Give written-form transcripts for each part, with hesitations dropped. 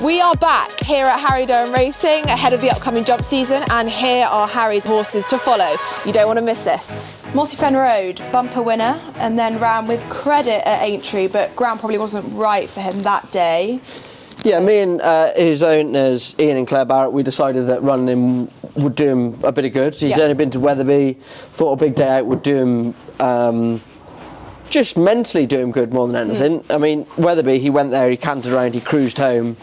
We are back here at Harry Derham Racing ahead of the upcoming jump season, and here are Harry's horses to follow. You don't want to miss this. Mossy Road, bumper winner, and then ran with credit at Aintree, but ground probably wasn't right for him that day. Yeah, me and his owners, Ian and Claire Barrett, we decided that running him would do him a bit of good. He's only been to Wetherby, thought a big day out would do him, just mentally do him good more than anything. I mean, Wetherby, he went there, he cantered around, he cruised home.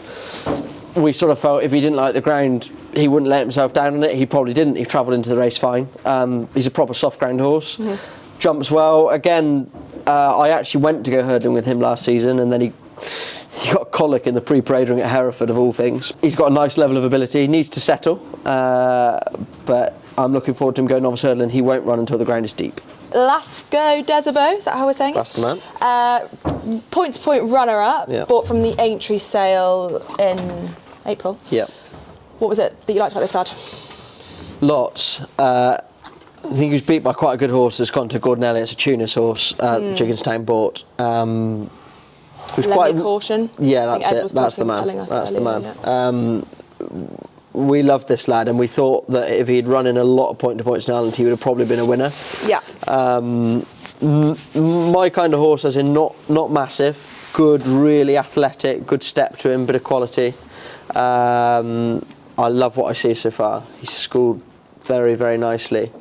We sort of felt if he didn't like the ground, he wouldn't let himself down on it. He probably didn't. He travelled into the race fine. He's a proper soft ground horse. Jumps well. Again, I actually went to go hurdling with him last season, and then he got colic in the pre-parade ring at Hereford, of all things. He's got a nice level of ability. He needs to settle, but I'm looking forward to him going novice hurdling. He won't run until the ground is deep. Lasko Obeaux, is that how we're saying it? That's the man. Point-to-point runner-up, bought from the Aintree sale in April. Yeah. What was it that you liked about this lad? Lots. I think he was beat by quite a good horse that's gone to Gordon Elliott's, a Tunis horse, Jigginstown bought. Was quite caution. Yeah, that's it. That's the man. That's the man. We loved this lad, and we thought that if he'd run in a lot of point-to-points in Ireland, he would have probably been a winner. Yeah. My kind of horse, as in not massive, good, really athletic, good step to him, bit of quality. I love what I see so far. He's schooled very, very nicely.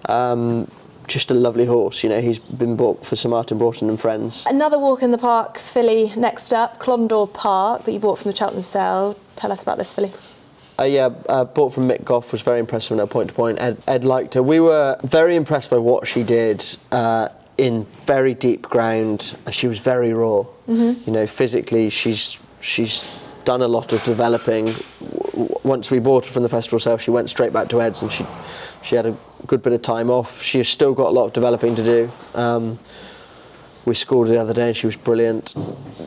Just a lovely horse, you know. He's been bought for Sir Martin Broughton and friends. Another walk in the park filly next up, Clondaw Park, that you bought from the Cheltenham sale. Tell us about this filly. Bought from Mick Goff, was very impressed with her point-to-point. Ed liked her. We were very impressed by what she did in very deep ground. She was very raw. You know, physically, she's done a lot of developing. Once we bought her from the festival sale, she went straight back to Ed's, and she had a good bit of time off. She's still got a lot of developing to do. We scored the other day and she was brilliant.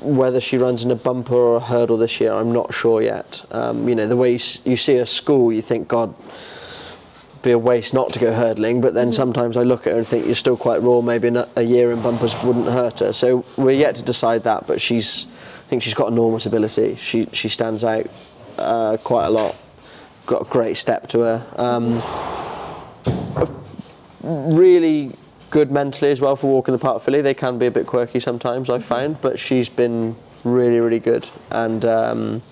Whether she runs in a bumper or a hurdle this year, I'm not sure yet. You know, the way you see her school, you think, God, it'd be a waste not to go hurdling, but then sometimes I look at her and think, you're still quite raw, maybe a year in bumpers wouldn't hurt her. So we're yet to decide that, but I think she's got enormous ability. She stands out quite a lot. Got a great step to her. Really good mentally as well for walking the park filly. They can be a bit quirky sometimes, I've found, but she's been really, really good, and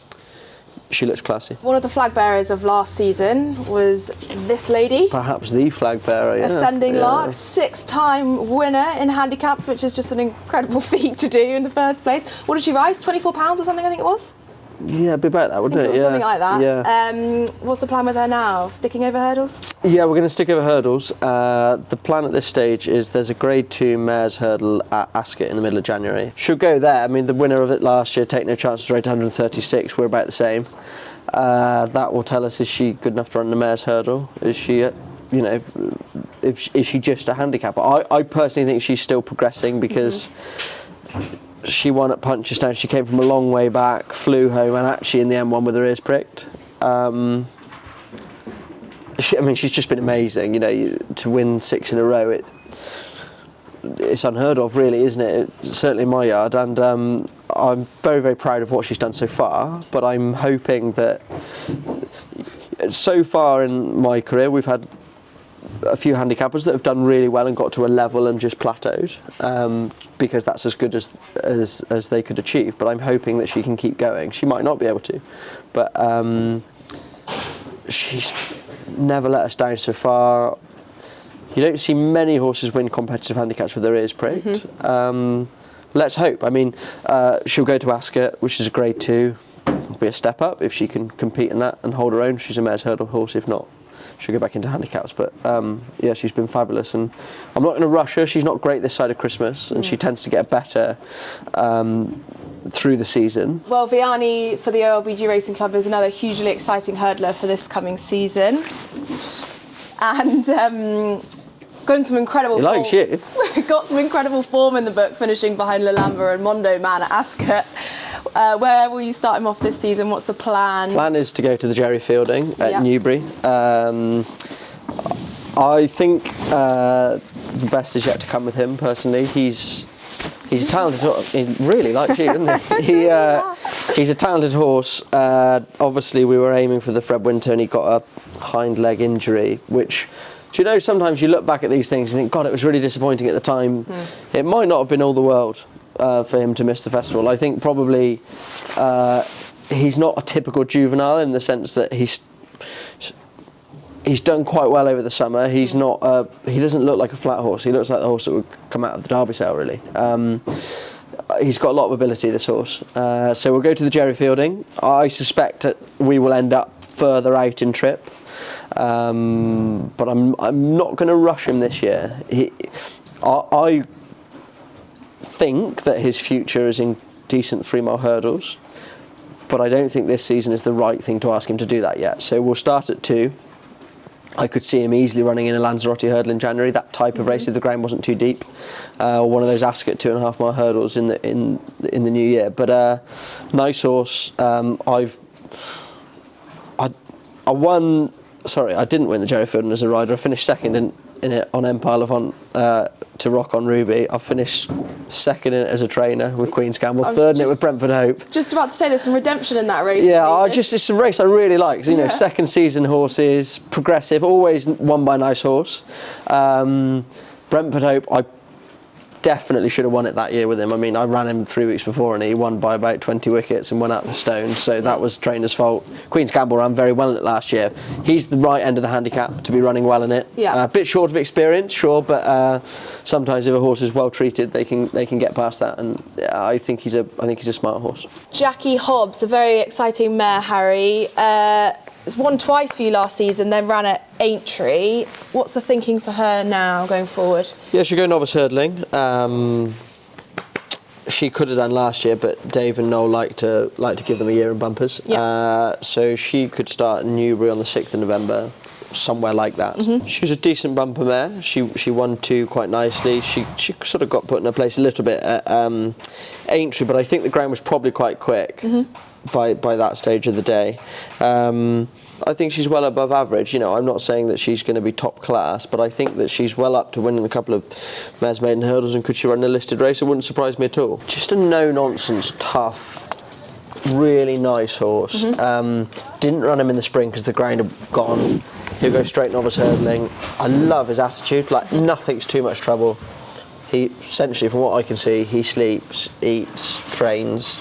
she looks classy. One of the flag bearers of last season was this lady. Perhaps the flag bearer, yeah. Ascending Lark, 6-time winner in handicaps, which is just an incredible feat to do in the first place. What did she rise? £24 or something, I think it was? Yeah, it'd be about that, wouldn't it? Something like that. Yeah. What's the plan with her now? Sticking over hurdles? Yeah, we're going to stick over hurdles. The plan at this stage is there's a Grade 2 mares hurdle at Ascot in the middle of January. She'll go there. I mean, the winner of it last year, Take No Chances, rode 136. We're about the same. That will tell us, is she good enough to run the mares hurdle? Is she, you know, is she just a handicapper? I personally think she's still progressing, because she won at Punchestown. She came from a long way back, flew home, and actually in the M1 with her ears pricked. I mean, she's just been amazing. You know, to win 6 in a row, it's unheard of, really, isn't it? It's certainly in my yard, and I'm very, very proud of what she's done so far. But I'm hoping that so far in my career, we've had a few handicappers that have done really well and got to a level and just plateaued, because that's as good as they could achieve. But I'm hoping that she can keep going. She might not be able to, but she's never let us down so far. You don't see many horses win competitive handicaps with their ears pricked. Let's hope. I mean, she'll go to Ascot, which is a Grade 2. It'll be a step up if she can compete in that and hold her own. She's a mares hurdle horse. If not, she'll go back into handicaps. But yeah, she's been fabulous, and I'm not going to rush her. She's not great this side of Christmas, and she tends to get better through the season. Well, Viyanni for the OLBG Racing Club is another hugely exciting hurdler for this coming season, and got some incredible. He likes you. Got some incredible form in the book, finishing behind Lalamba and Mondo Man at Ascot. Where will you start him off this season? What's the plan? Plan is to go to the Jerry Fielding at Newbury. I think the best is yet to come with him, personally. He's talented. He really likes you, doesn't he? He's a talented horse. Obviously, we were aiming for the Fred Winter, and he got a hind leg injury, which, do you know, sometimes you look back at these things and think, God, it was really disappointing at the time. It might not have been all the world for him to miss the festival. I think probably he's not a typical juvenile in the sense that he's done quite well over the summer. He's not. He doesn't look like a flat horse. He looks like the horse that would come out of the Derby sale, really. He's got a lot of ability, this horse. So we'll go to the Jerry Fielding. I suspect that we will end up further out in trip, but I'm not going to rush him this year. I think that his future is in decent 3-mile hurdles, but I don't think this season is the right thing to ask him to do that yet. So we'll start at 2. I could see him easily running in a Lanzarote hurdle in January, that type of race if the ground wasn't too deep, or one of those Ascot 2.5-mile hurdles in the new year. But nice horse. I won. Sorry, I didn't win the Jerry Fielding as a rider. I finished second in it on Empire Levant to Rock on Ruby. I finished second in it as a trainer with Queen's Gamble, third in it with Brentford Hope. Just about to say there's some redemption in that race. Yeah, it's a race I really like. You know, second season horses, progressive, always won by a nice horse. Brentford Hope, I definitely should have won it that year with him. I mean, I ran him 3 weeks before and he won by about 20 wickets and went out the stone, so that was trainer's fault. Queen's Gamble ran very well in it last year. He's the right end of the handicap to be running well in it. A bit short of experience, sure, but sometimes if a horse is well treated, they can get past that, and I think he's a smart horse. Jackie Hobbs, a very exciting mare, Harry. It's won twice for you last season, then ran at Aintree. What's the thinking for her now going forward? Yeah, she'll go novice hurdling. She could have done last year, but Dave and Noel like to give them a year in bumpers. So she could start in Newbury on the 6th of November, somewhere like that. She was a decent bumper mare. She won 2 quite nicely. She sort of got put in her place a little bit at Aintree, but I think the ground was probably quite quick. By that stage of the day. I think she's well above average. You know, I'm not saying that she's going to be top class, but I think that she's well up to winning a couple of Mares Maiden hurdles, and could she run a listed race, it wouldn't surprise me at all. Just a no-nonsense, tough, really nice horse. Didn't run him in the spring because the ground had gone. He'll go straight novice hurdling. I love his attitude, like nothing's too much trouble. He, essentially, from what I can see, he sleeps, eats, trains,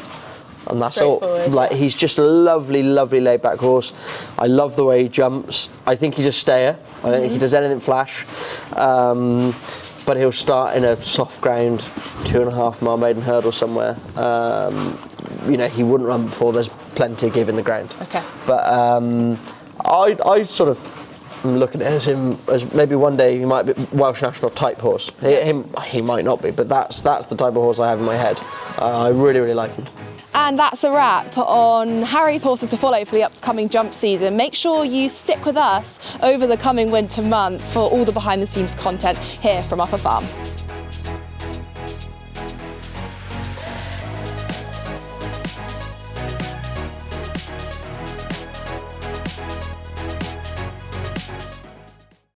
and that's all. Like, he's just a lovely, lovely laid-back horse. I love the way he jumps. I think he's a stayer. I don't think he does anything flash. But he'll start in a soft ground 2.5-mile maiden hurdle somewhere. You know, he wouldn't run before there's plenty of give in the ground. Okay. But I sort of look at it as maybe one day he might be Welsh national type horse. He might not be, but that's the type of horse I have in my head. I really, really like him. And that's a wrap on Harry's horses to follow for the upcoming jump season. Make sure you stick with us over the coming winter months for all the behind the scenes content here from Upper Farm.